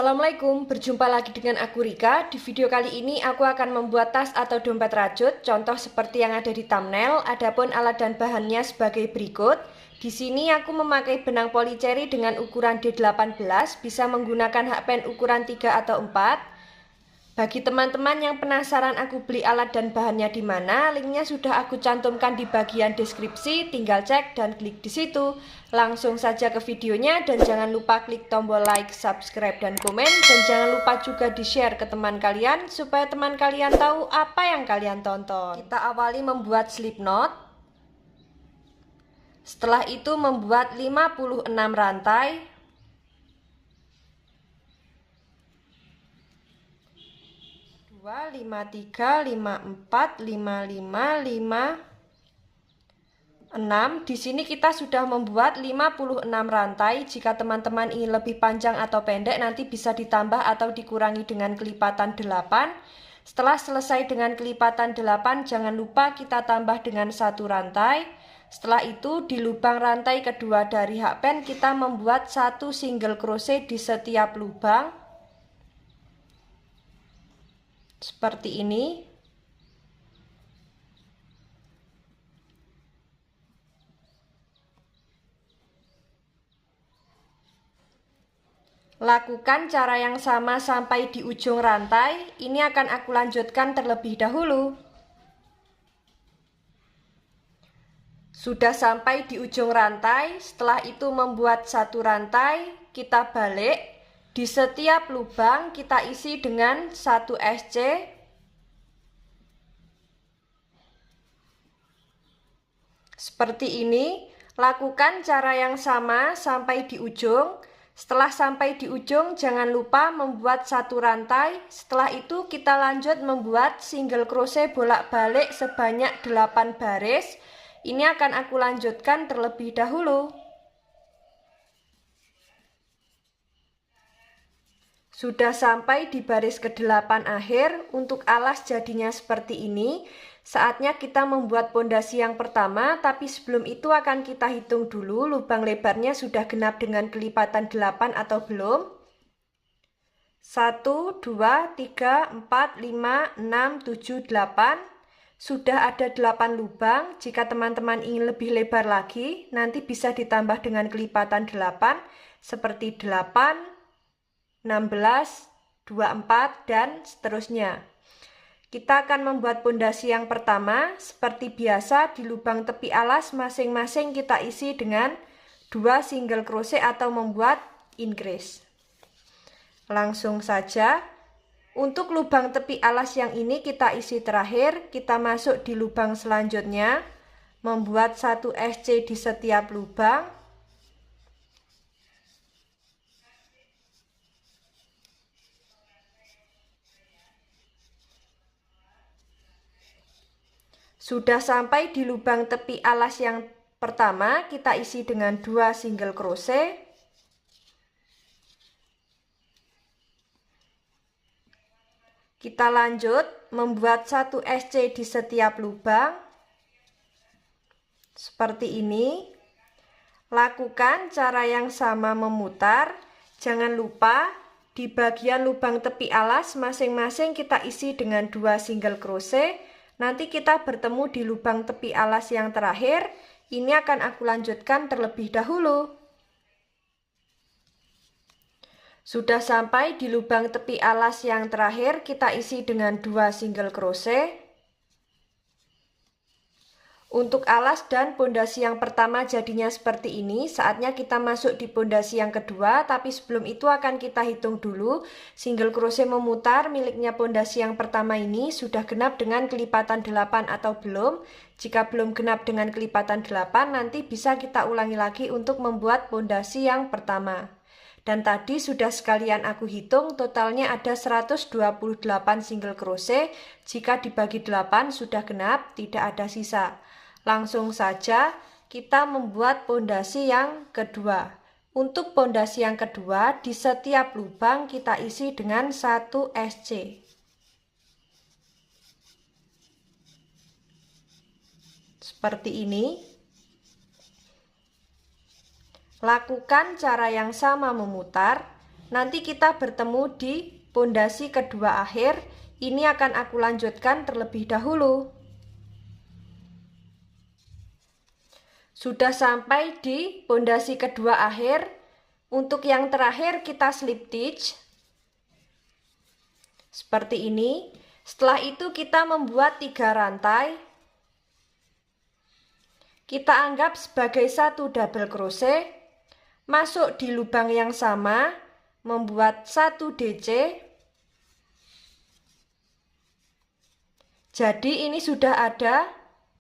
Assalamualaikum, berjumpa lagi dengan aku Rika. Di video kali ini aku akan membuat tas atau dompet rajut, contoh seperti yang ada di thumbnail. Adapun alat dan bahannya sebagai berikut. Di sini aku memakai benang polycherry dengan ukuran D18, bisa menggunakan hakpen ukuran 3 atau 4. Bagi teman-teman yang penasaran aku beli alat dan bahannya di mana, linknya sudah aku cantumkan di bagian deskripsi, tinggal cek dan klik di situ. Langsung saja ke videonya dan jangan lupa klik tombol like, subscribe dan komen, dan jangan lupa juga di-share ke teman kalian supaya teman kalian tahu apa yang kalian tonton. Kita awali membuat slip knot. Setelah itu membuat 56 rantai. 5, 3, 5, 4, 5, 5, 5, 6. Di sini kita sudah membuat 56 rantai. Jika teman-teman ingin lebih panjang atau pendek, nanti bisa ditambah atau dikurangi dengan kelipatan 8. Setelah selesai dengan kelipatan 8, jangan lupa kita tambah dengan 1 rantai. Setelah itu di lubang rantai kedua dari hakpen kita membuat 1 single crochet di setiap lubang. Seperti ini. Lakukan cara yang sama sampai di ujung rantai. Ini akan aku lanjutkan terlebih dahulu. Sudah sampai di ujung rantai, setelah itu membuat 1 rantai, kita balik. Di setiap lubang kita isi dengan 1 SC. Seperti ini. Lakukan cara yang sama sampai di ujung. Setelah sampai di ujung, jangan lupa membuat 1 rantai. Setelah itu kita lanjut membuat single crochet bolak-balik sebanyak 8 baris. Ini akan aku lanjutkan terlebih dahulu. Sudah sampai di baris ke-8 akhir. Untuk alas jadinya seperti ini. Saatnya kita membuat pondasi yang pertama, tapi sebelum itu akan kita hitung dulu lubang lebarnya sudah genap dengan kelipatan 8 atau belum. 1, 2, 3, 4, 5, 6, 7, 8. Sudah ada 8 lubang. Jika teman-teman ingin lebih lebar lagi, nanti bisa ditambah dengan kelipatan 8 seperti 8, 16, 24, dan seterusnya. Kita akan membuat pondasi yang pertama. Seperti biasa, di lubang tepi alas masing-masing kita isi dengan 2 single crochet atau membuat increase. Langsung saja. Untuk lubang tepi alas yang ini kita isi terakhir. Kita masuk di lubang selanjutnya, membuat 1 SC di setiap lubang. Sudah sampai di lubang tepi alas yang pertama, kita isi dengan 2 single crochet. Kita lanjut membuat 1 SC di setiap lubang. Seperti ini. Lakukan cara yang sama memutar. Jangan lupa di bagian lubang tepi alas masing-masing kita isi dengan 2 single crochet. Nanti kita bertemu di lubang tepi alas yang terakhir. Ini akan aku lanjutkan terlebih dahulu. Sudah sampai di lubang tepi alas yang terakhir, kita isi dengan 2 single crochet. Untuk alas dan pondasi yang pertama jadinya seperti ini. Saatnya kita masuk di pondasi yang kedua, tapi sebelum itu akan kita hitung dulu single crochet memutar miliknya pondasi yang pertama ini sudah genap dengan kelipatan 8 atau belum. Jika belum genap dengan kelipatan 8, nanti bisa kita ulangi lagi untuk membuat pondasi yang pertama. Dan tadi sudah sekalian aku hitung, totalnya ada 128 single crochet. Jika dibagi 8 sudah genap, tidak ada sisa. Langsung saja kita membuat pondasi yang kedua. Untuk pondasi yang kedua, di setiap lubang kita isi dengan 1 SC. Seperti ini. Lakukan cara yang sama memutar. nanti kita bertemu di pondasi kedua akhir. Ini akan aku lanjutkan terlebih dahulu. Sudah sampai di pondasi kedua akhir. Untuk yang terakhir kita slip stitch seperti ini. Setelah itu kita membuat 3 rantai. Kita anggap sebagai satu double crochet. Masuk di lubang yang sama, membuat 1 DC. Jadi ini sudah ada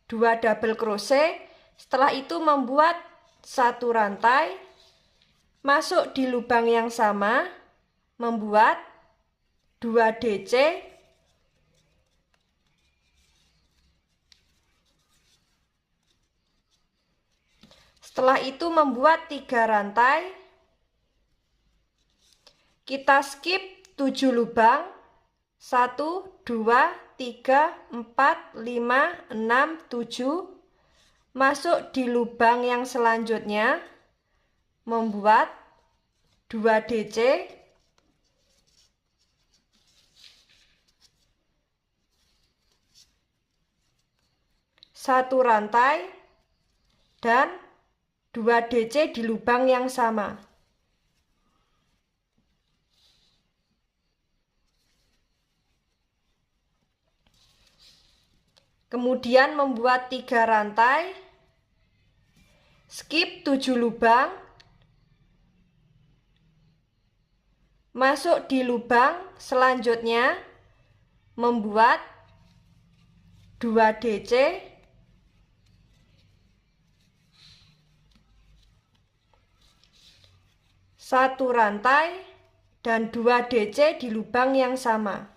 2 double crochet. Setelah itu membuat 1 rantai, masuk di lubang yang sama, membuat 2 DC. Setelah itu membuat 3 rantai. Kita skip 7 lubang. 1, 2, 3, 4, 5, 6, 7. Masuk di lubang yang selanjutnya, membuat 2 DC. Satu rantai dan 2 DC di lubang yang sama. Kemudian membuat 3 rantai, skip 7 lubang, masuk di lubang selanjutnya, membuat 2 DC, satu rantai dan 2 DC di lubang yang sama.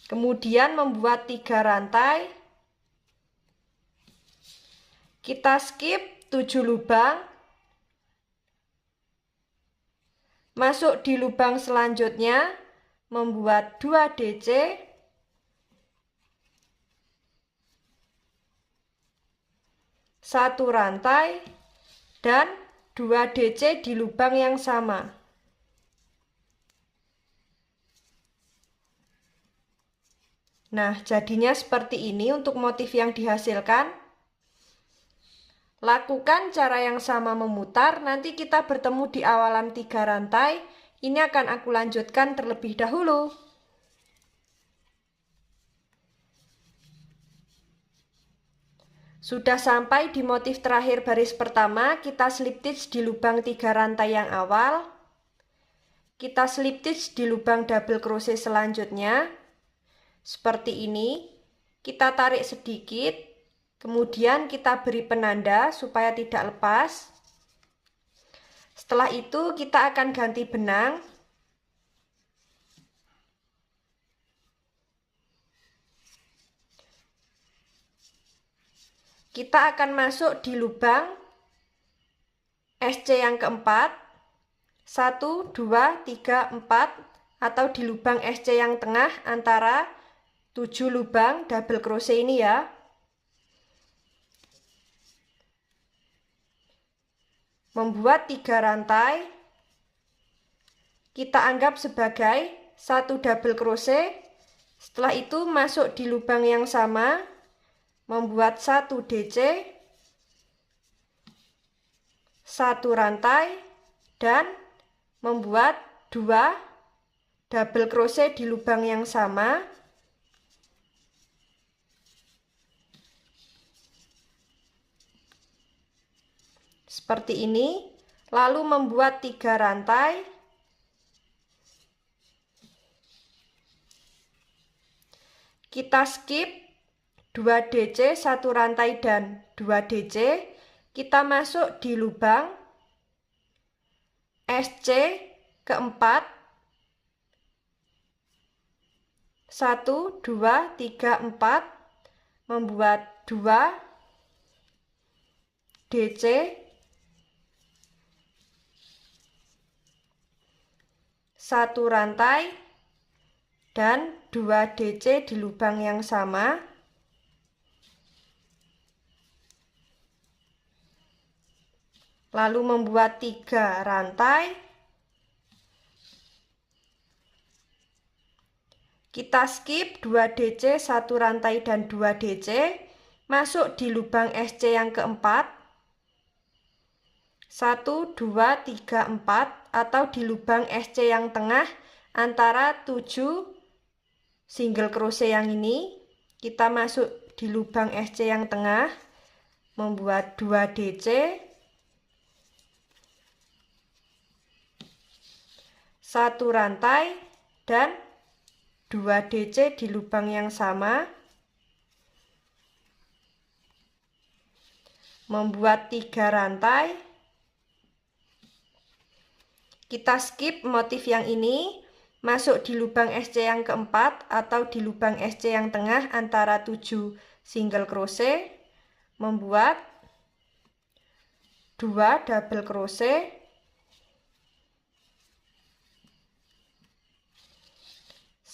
Kemudian membuat 3 rantai. Kita skip 7 lubang. Masuk di lubang selanjutnya, membuat 2 DC. Satu rantai dan 2 DC di lubang yang sama. Nah, jadinya seperti ini untuk motif yang dihasilkan. Lakukan cara yang sama memutar, nanti kita bertemu di awalan 3 rantai. Ini akan aku lanjutkan terlebih dahulu. Sudah sampai di motif terakhir baris pertama, kita slip stitch di lubang 3 rantai yang awal. Kita slip stitch di lubang double crochet selanjutnya. Seperti ini, kita tarik sedikit, kemudian kita beri penanda supaya tidak lepas. Setelah itu kita akan ganti benang. Kita akan masuk di lubang SC yang keempat, 1, 2, 3, 4, atau di lubang SC yang tengah antara 7 lubang double crochet ini ya. Membuat 3 rantai. Kita anggap sebagai 1 double crochet. Setelah itu masuk di lubang yang sama, membuat 1 DC, 1 rantai dan membuat 2 double crochet di lubang yang sama. Seperti ini, lalu membuat 3 rantai. Kita skip 2 DC, 1 rantai dan 2 DC. Kita masuk di lubang SC keempat, 1, 2, 3, 4, membuat 2 DC, 1 rantai dan 2 DC di lubang yang sama. lalu membuat 3 rantai. Kita skip 2 DC, 1 rantai dan 2 DC, masuk di lubang SC yang keempat. 1, 2, 3, 4 atau di lubang SC yang tengah antara 7 single crochet yang ini. Kita masuk di lubang SC yang tengah, membuat 2 DC, 1 rantai dan 2 DC di lubang yang sama, membuat 3 rantai. Kita skip motif yang ini, masuk di lubang SC yang keempat atau di lubang SC yang tengah antara 7 single crochet, membuat 2 double crochet,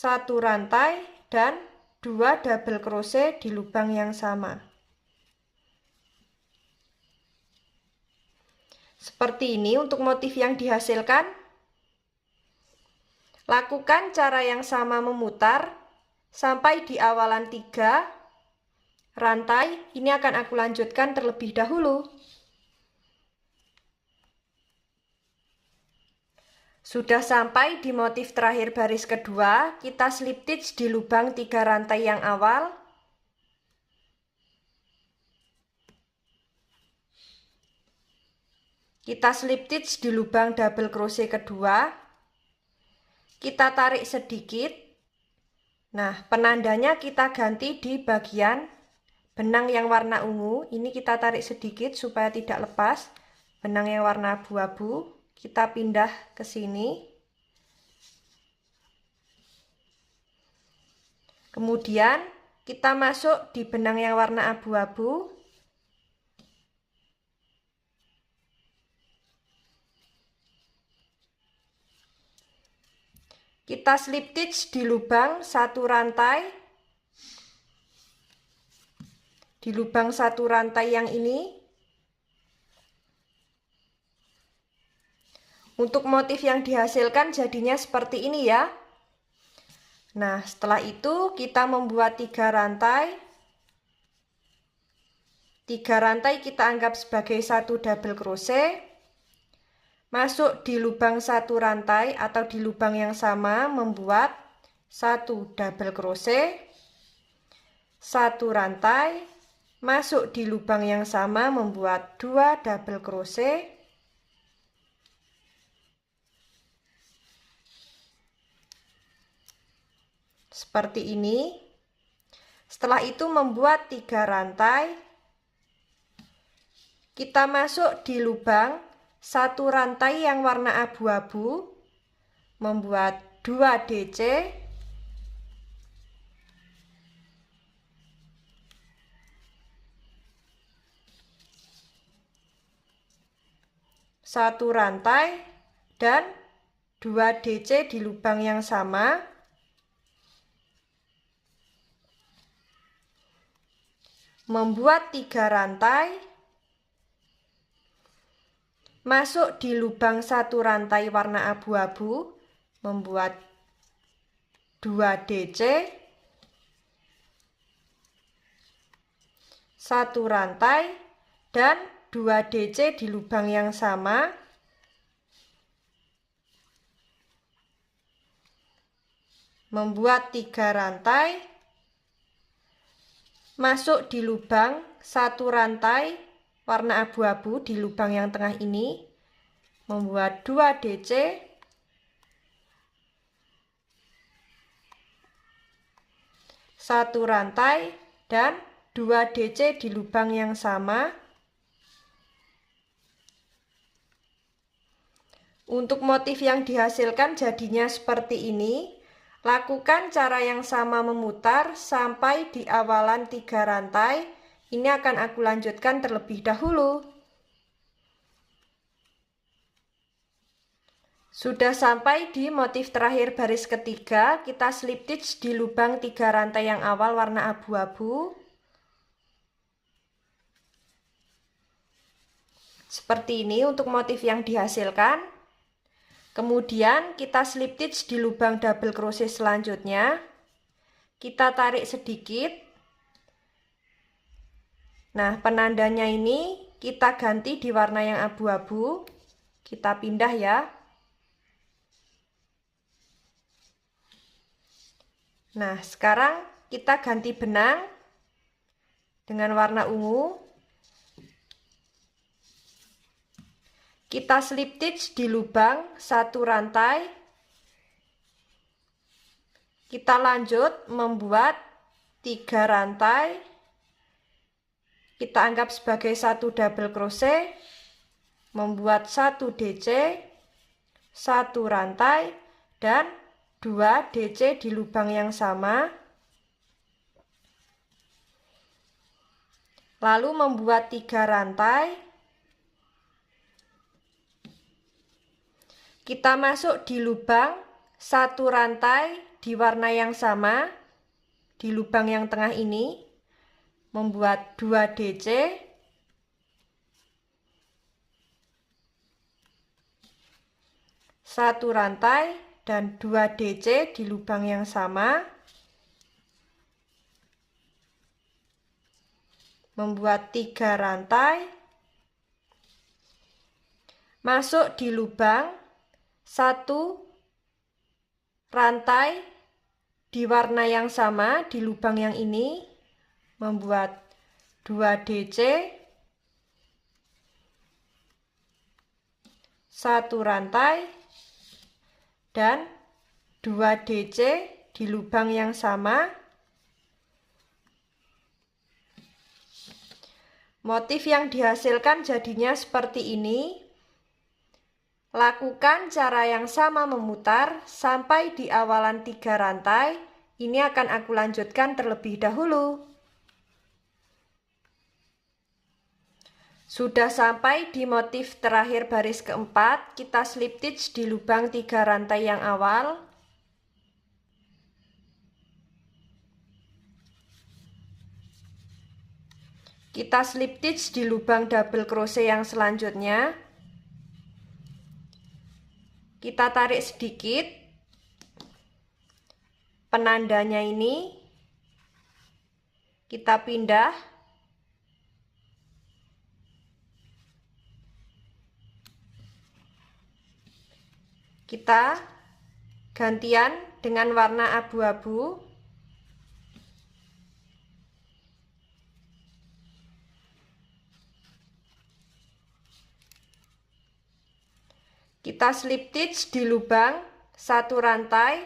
1 rantai dan 2 double crochet di lubang yang sama. Seperti ini untuk motif yang dihasilkan. Lakukan cara yang sama memutar sampai di awalan 3 rantai. Ini akan aku lanjutkan terlebih dahulu. Sudah sampai di motif terakhir baris kedua, kita slip stitch di lubang 3 rantai yang awal. Kita slip stitch di lubang double crochet kedua. Kita tarik sedikit. Nah, penandanya kita ganti di bagian benang yang warna ungu. Ini kita tarik sedikit supaya tidak lepas. Benang yang warna abu-abu kita pindah ke sini. Kemudian kita masuk di benang yang warna abu-abu. Kita slip stitch di lubang 1 rantai. Di lubang 1 rantai yang ini. Untuk motif yang dihasilkan jadinya seperti ini ya. Nah, setelah itu kita membuat 3 rantai. 3 rantai kita anggap sebagai 1 double crochet. Masuk di lubang 1 rantai atau di lubang yang sama, membuat 1 double crochet, 1 rantai, masuk di lubang yang sama, membuat 2 double crochet, seperti ini. Setelah itu membuat 3 rantai. Kita masuk di lubang 1 rantai yang warna abu-abu, membuat 2 DC, 1 rantai dan 2 DC di lubang yang sama. Membuat 3 rantai, masuk di lubang 1 rantai warna abu-abu, membuat 2 DC, 1 rantai dan 2 DC di lubang yang sama. Membuat 3 rantai, masuk di lubang 1 rantai warna abu-abu di lubang yang tengah ini, membuat 2 DC, 1 rantai dan 2 DC di lubang yang sama. Untuk motif yang dihasilkan jadinya seperti ini. Lakukan cara yang sama memutar sampai di awalan 3 rantai. Ini akan aku lanjutkan terlebih dahulu. Sudah sampai di motif terakhir baris ketiga, kita slip stitch di lubang 3 rantai yang awal warna abu-abu. Seperti ini untuk motif yang dihasilkan. Kemudian kita slip stitch di lubang double crochet selanjutnya. Kita tarik sedikit. Nah, penandanya ini kita ganti di warna yang abu-abu. Kita pindah ya. Nah, sekarang kita ganti benang dengan warna ungu. Kita slip stitch di lubang satu rantai. Kita lanjut membuat 3 rantai. Kita anggap sebagai satu double crochet, membuat 1 DC, 1 rantai, dan 2 DC di lubang yang sama. Lalu membuat 3 rantai. Kita masuk di lubang 1 rantai di warna yang sama, di lubang yang tengah ini, membuat 2 DC, 1 rantai, dan 2 DC di lubang yang sama, membuat 3 rantai, masuk di lubang 1 rantai di warna yang sama di lubang yang ini, membuat 2 DC, 1 rantai, dan 2 DC di lubang yang sama. Motif yang dihasilkan jadinya seperti ini. Lakukan cara yang sama memutar sampai di awalan 3 rantai. Ini akan aku lanjutkan terlebih dahulu. Sudah sampai di motif terakhir baris keempat, kita slip stitch di lubang 3 rantai yang awal. Kita slip stitch di lubang double crochet yang selanjutnya. Kita tarik sedikit penandanya ini, kita pindah, kita gantian dengan warna abu-abu. Kita slip stitch di lubang 1 rantai.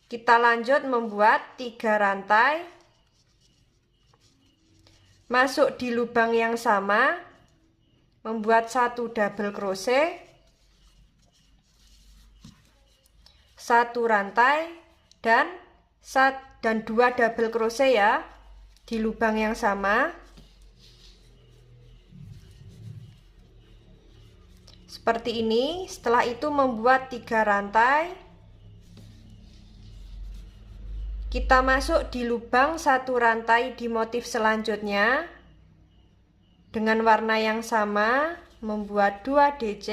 Kita lanjut membuat 3 rantai. Masuk di lubang yang sama, membuat 1 double crochet, 1 rantai, dan 2 double crochet ya di lubang yang sama. Seperti ini. Setelah itu membuat 3 rantai. Kita masuk di lubang 1 rantai di motif selanjutnya. Dengan warna yang sama, membuat 2 DC.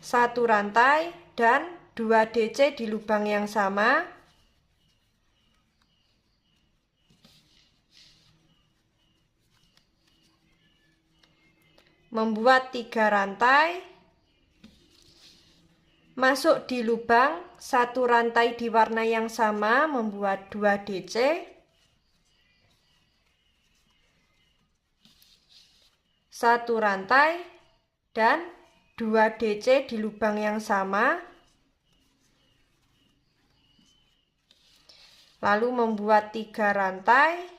1 rantai dan 2 DC di lubang yang sama. Membuat 3 rantai, masuk di lubang 1 rantai di warna yang sama, membuat 2 DC, 1 rantai, dan 2 DC di lubang yang sama. Lalu membuat 3 rantai,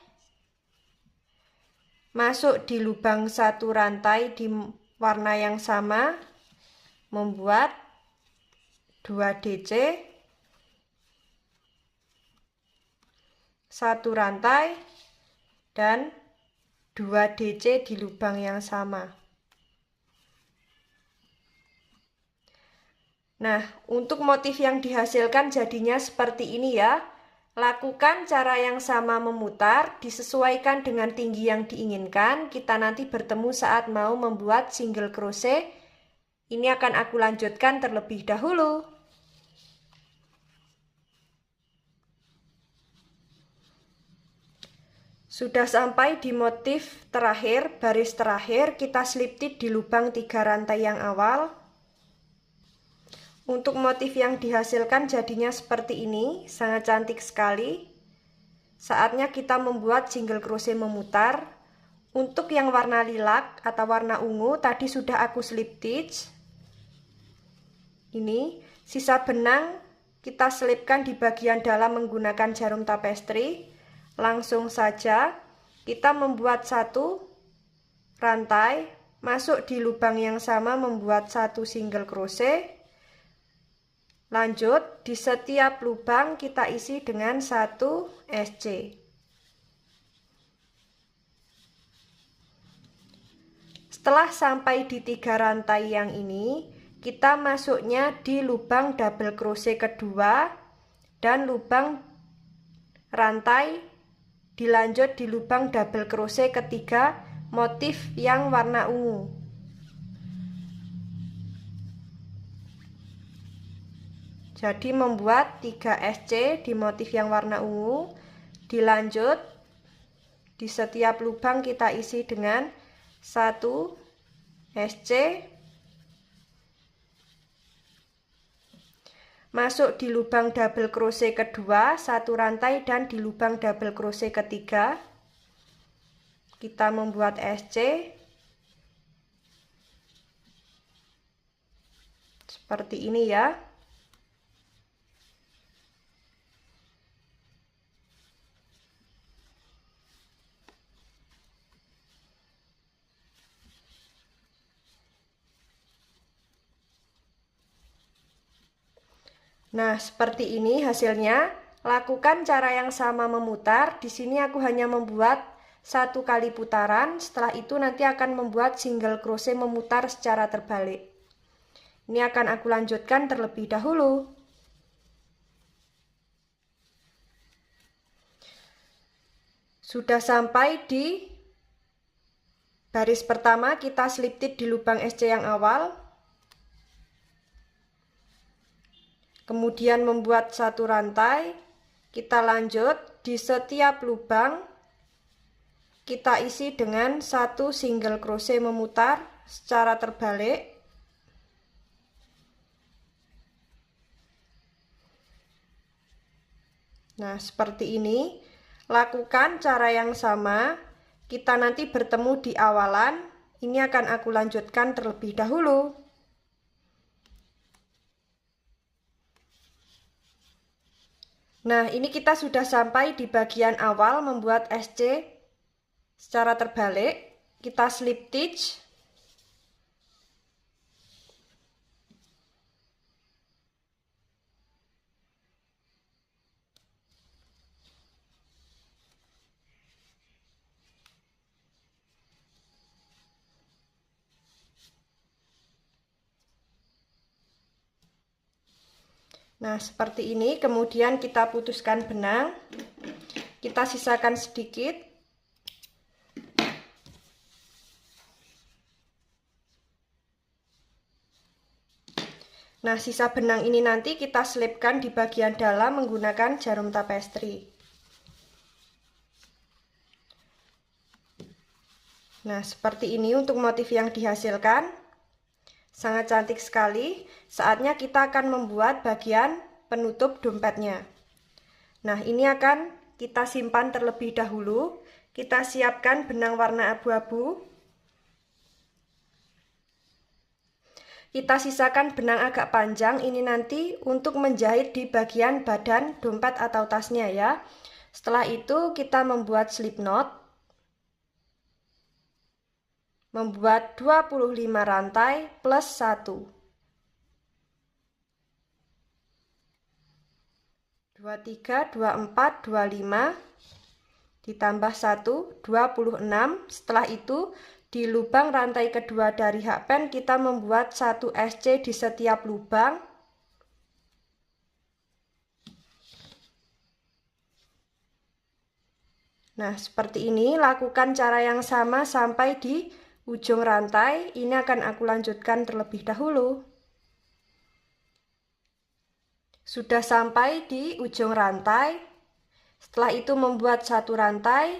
masuk di lubang 1 rantai di warna yang sama, membuat 2 DC, 1 rantai, dan 2 DC di lubang yang sama. Nah, untuk motif yang dihasilkan jadinya seperti ini ya. Lakukan cara yang sama memutar, disesuaikan dengan tinggi yang diinginkan. Kita nanti bertemu saat mau membuat single crochet. Ini akan aku lanjutkan terlebih dahulu. Sudah sampai di motif terakhir, baris terakhir, kita slip stitch di lubang 3 rantai yang awal. Untuk motif yang dihasilkan jadinya seperti ini, sangat cantik sekali. Saatnya kita membuat single crochet memutar. Untuk yang warna lilac atau warna ungu tadi sudah aku slip stitch. Ini sisa benang kita selipkan di bagian dalam menggunakan jarum tapestri. Langsung saja kita membuat satu rantai, masuk di lubang yang sama membuat satu single crochet. Lanjut, di setiap lubang kita isi dengan satu SC. Setelah sampai di 3 rantai yang ini, kita masuknya di lubang double crochet kedua dan lubang rantai, dilanjut di lubang double crochet ketiga motif yang warna ungu. Jadi membuat 3 SC di motif yang warna ungu. Dilanjut di setiap lubang kita isi dengan 1 SC. Masuk di lubang double crochet kedua 1 rantai dan di lubang double crochet ketiga kita membuat SC seperti ini ya. Nah, seperti ini hasilnya. Lakukan cara yang sama memutar. Di sini aku hanya membuat 1 kali putaran. Setelah itu nanti akan membuat single crochet memutar secara terbalik. Ini akan aku lanjutkan terlebih dahulu. Sudah sampai di baris pertama, kita slip stitch di lubang SC yang awal. Kemudian membuat 1 rantai, kita lanjut di setiap lubang kita isi dengan 1 single crochet memutar secara terbalik. Nah, seperti ini. Lakukan cara yang sama. Kita nanti bertemu di awalan. Ini akan aku lanjutkan terlebih dahulu. Nah, ini kita sudah sampai di bagian awal membuat SC secara terbalik. Kita slip stitch. Nah, seperti ini. Kemudian kita putuskan benang. Kita sisakan sedikit. Nah, sisa benang ini nanti kita selipkan di bagian dalam menggunakan jarum tapestri. Nah, seperti ini untuk motif yang dihasilkan. Sangat cantik sekali. Saatnya kita akan membuat bagian penutup dompetnya. Nah, ini akan kita simpan terlebih dahulu. Kita siapkan benang warna abu-abu. Kita sisakan benang agak panjang, ini nanti untuk menjahit di bagian badan dompet atau tasnya ya. Setelah itu kita membuat slip knot. Membuat 25 rantai plus 1. 23, 24, 25 ditambah 1, 26. Setelah itu di lubang rantai kedua dari hakpen kita membuat 1 SC di setiap lubang. Nah, seperti ini, lakukan cara yang sama sampai di ujung rantai. Ini akan aku lanjutkan terlebih dahulu. Sudah sampai di ujung rantai. Setelah itu membuat satu rantai,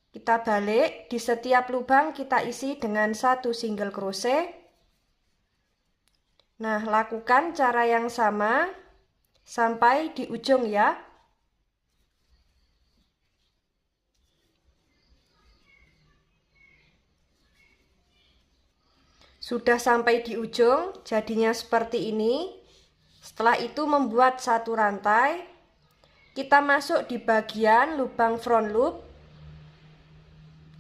kita balik. Di setiap lubang kita isi dengan satu single crochet. Nah, lakukan cara yang sama sampai di ujung ya. Sudah sampai di ujung, jadinya seperti ini. Setelah itu membuat satu rantai, kita masuk di bagian lubang front loop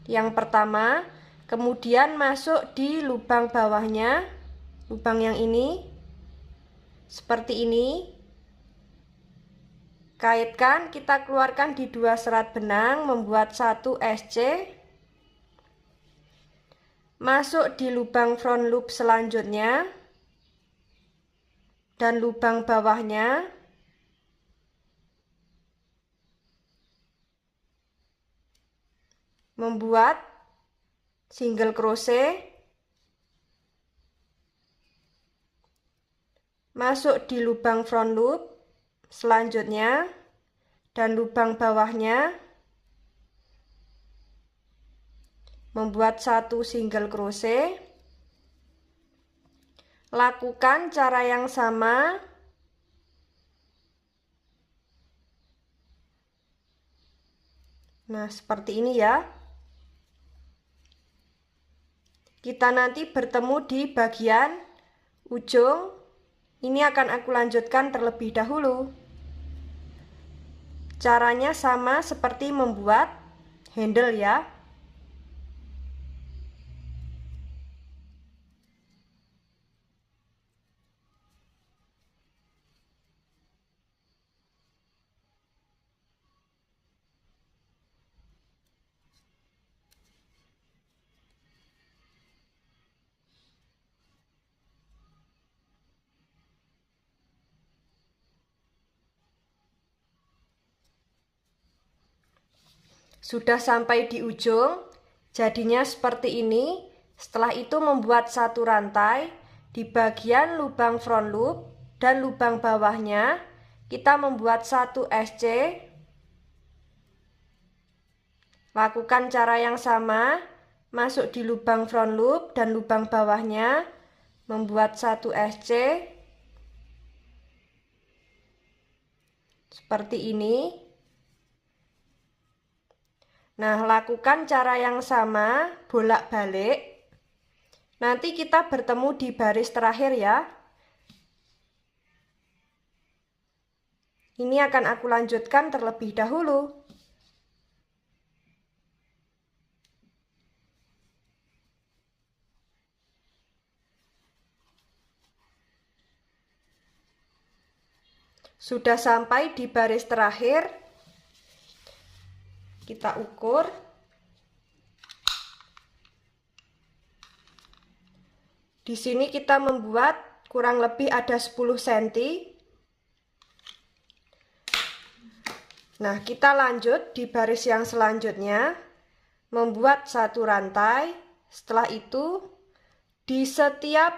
yang pertama, kemudian masuk di lubang bawahnya, lubang yang ini, seperti ini. Kaitkan, kita keluarkan di 2 serat benang, membuat 1 SC. Masuk di lubang front loop selanjutnya dan lubang bawahnya. Membuat single crochet. Masuk di lubang front loop selanjutnya dan lubang bawahnya. Membuat satu single crochet. Lakukan cara yang sama. Nah, seperti ini ya. Kita nanti bertemu di bagian ujung. Ini akan aku lanjutkan terlebih dahulu. Caranya sama seperti membuat handle ya. Sudah sampai di ujung, jadinya seperti ini. Setelah itu membuat satu rantai di bagian lubang front loop dan lubang bawahnya. Kita membuat satu SC. Lakukan cara yang sama, masuk di lubang front loop dan lubang bawahnya, membuat satu SC. Seperti ini. Nah, lakukan cara yang sama, bolak-balik. Nanti kita bertemu di baris terakhir ya. Ini akan aku lanjutkan terlebih dahulu. Sudah sampai di baris terakhir. Kita ukur. Di sini kita membuat kurang lebih ada 10 cm. Nah, kita lanjut di baris yang selanjutnya. Membuat satu rantai. Setelah itu, di setiap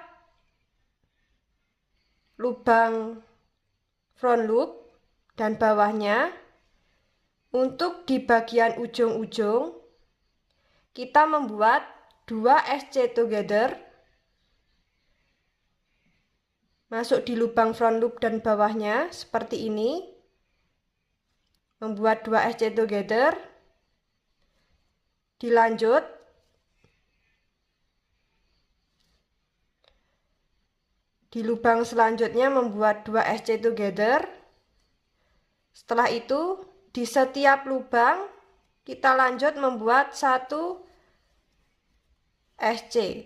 lubang front loop dan bawahnya, untuk di bagian ujung-ujung, kita membuat 2 SC together. Masuk di lubang front loop dan bawahnya, seperti ini. Membuat 2 SC together. Dilanjut. Di lubang selanjutnya membuat 2 SC together. Setelah itu, di setiap lubang kita lanjut membuat satu SC.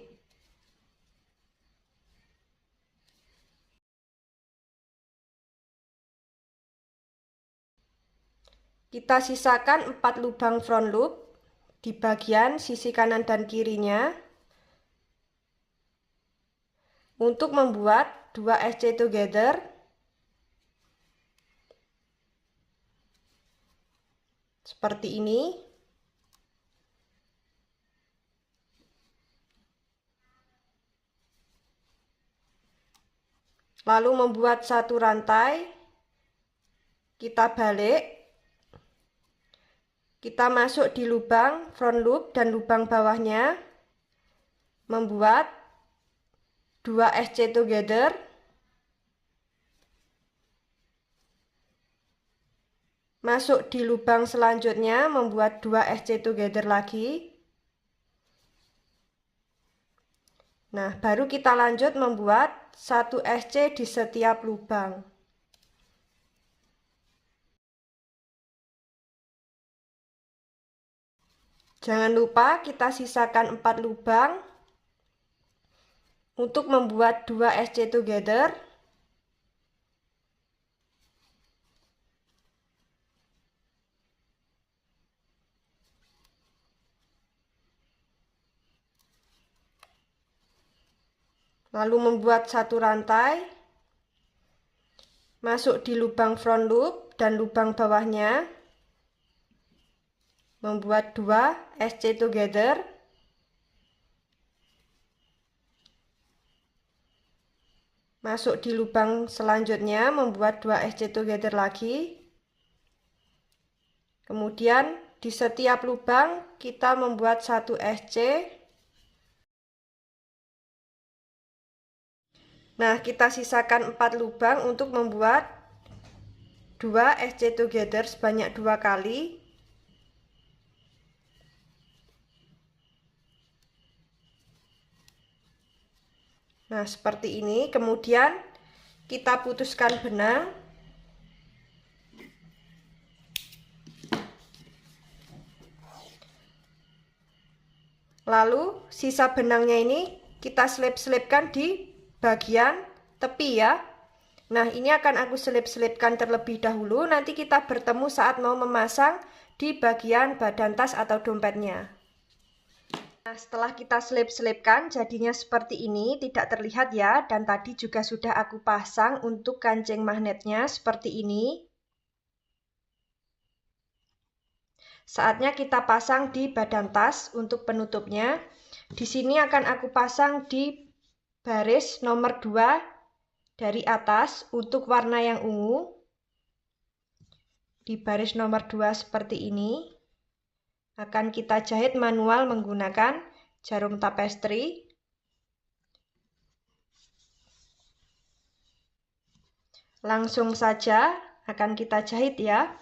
Kita sisakan 4 lubang front loop di bagian sisi kanan dan kirinya untuk membuat 2 SC together. Seperti ini. lalu membuat satu rantai, kita balik, kita masuk di lubang front loop dan lubang bawahnya, membuat 2 SC together, masuk di lubang selanjutnya, membuat 2 SC together lagi. Nah, baru kita lanjut membuat 1 SC di setiap lubang. Jangan lupa kita sisakan 4 lubang untuk membuat 2 SC together. Lalu membuat satu rantai, masuk di lubang front loop dan lubang bawahnya, membuat 2 SC together, masuk di lubang selanjutnya, membuat 2 SC together lagi. Kemudian di setiap lubang kita membuat 1 SC. Nah, kita sisakan 4 lubang untuk membuat 2 SC together sebanyak 2 kali. Nah, seperti ini. Kemudian kita putuskan benang. Lalu sisa benangnya ini kita selip-selipkan di bagian tepi ya. Nah, ini akan aku selip-selipkan terlebih dahulu. Nanti kita bertemu saat mau memasang di bagian badan tas atau dompetnya. Nah, setelah kita selip-selipkan jadinya seperti ini, tidak terlihat ya. Dan tadi juga sudah aku pasang untuk kancing magnetnya seperti ini. Saatnya kita pasang di badan tas untuk penutupnya. Di sini akan aku pasang di baris nomor 2 dari atas untuk warna yang ungu. Di baris nomor 2 seperti ini. Akan kita jahit manual menggunakan jarum tapestri. Langsung saja akan kita jahit ya.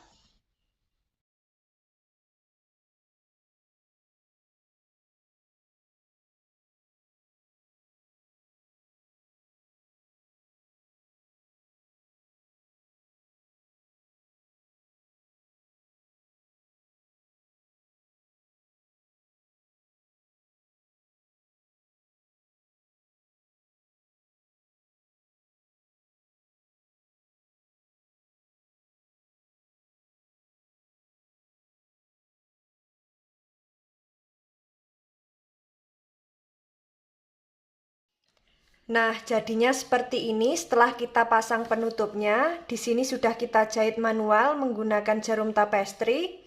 Nah, jadinya seperti ini setelah kita pasang penutupnya. Di sini sudah kita jahit manual menggunakan jarum tapestri.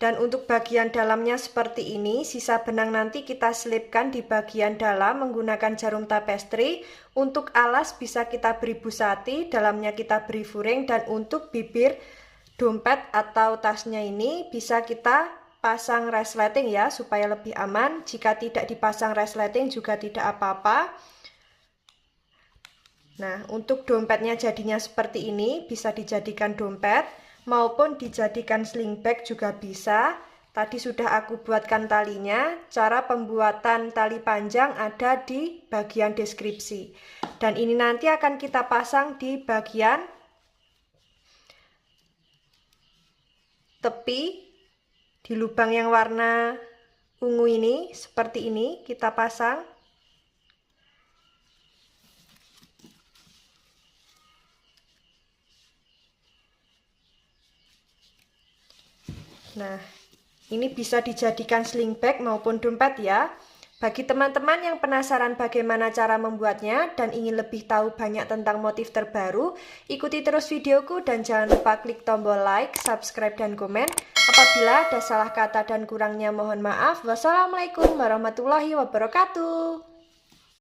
Dan untuk bagian dalamnya seperti ini, sisa benang nanti kita selipkan di bagian dalam menggunakan jarum tapestri. Untuk alas bisa kita beri busati, dalamnya kita beri furing, dan untuk bibir dompet atau tasnya ini bisa kita pasang resleting ya, supaya lebih aman. Jika tidak dipasang resleting juga tidak apa-apa. Nah, untuk dompetnya jadinya seperti ini, bisa dijadikan dompet maupun dijadikan sling bag juga bisa. Tadi sudah aku buatkan talinya. Cara pembuatan tali panjang ada di bagian deskripsi. Dan ini nanti akan kita pasang di bagian tepi. Di lubang yang warna ungu ini, seperti ini kita pasang. Nah, ini bisa dijadikan sling bag maupun dompet ya. Bagi teman-teman yang penasaran bagaimana cara membuatnya dan ingin lebih tahu banyak tentang motif terbaru, ikuti terus videoku dan jangan lupa klik tombol like, subscribe, dan komen. Apabila ada salah kata dan kurangnya mohon maaf. Wassalamualaikum warahmatullahi wabarakatuh.